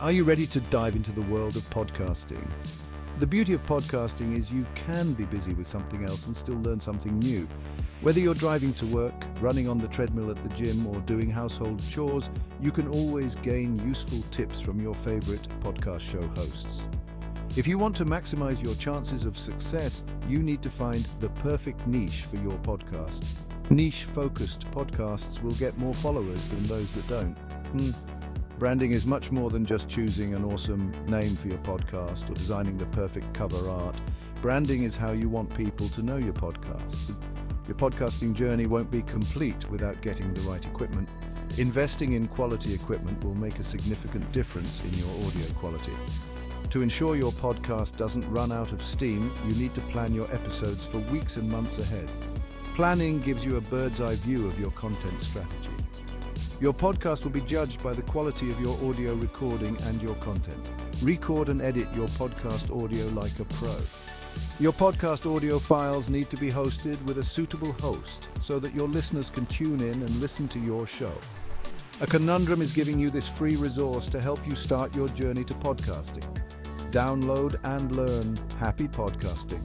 Are you ready to dive into the world of podcasting? The beauty of podcasting is you can be busy with something else and still learn something new. Whether you're driving to work, running on the treadmill at the gym, or doing household chores, you can always gain useful tips from your favorite podcast show hosts. If you want to maximize your chances of success, you need to find the perfect niche for your podcast. Niche-focused podcasts will get more followers than those that don't. Branding is much more than just choosing an awesome name for your podcast or designing the perfect cover art. Branding is how you want people to know your podcast. Your podcasting journey won't be complete without getting the right equipment. Investing in quality equipment will make a significant difference in your audio quality. To ensure your podcast doesn't run out of steam, you need to plan your episodes for weeks and months ahead. Planning gives you a bird's eye view of your content strategy. Your podcast will be judged by the quality of your audio recording and your content. Record and edit your podcast audio like a pro. Your podcast audio files need to be hosted with a suitable host so that your listeners can tune in and listen to your show. A Conundrum is giving you this free resource to help you start your journey to podcasting. Download and learn. Happy podcasting.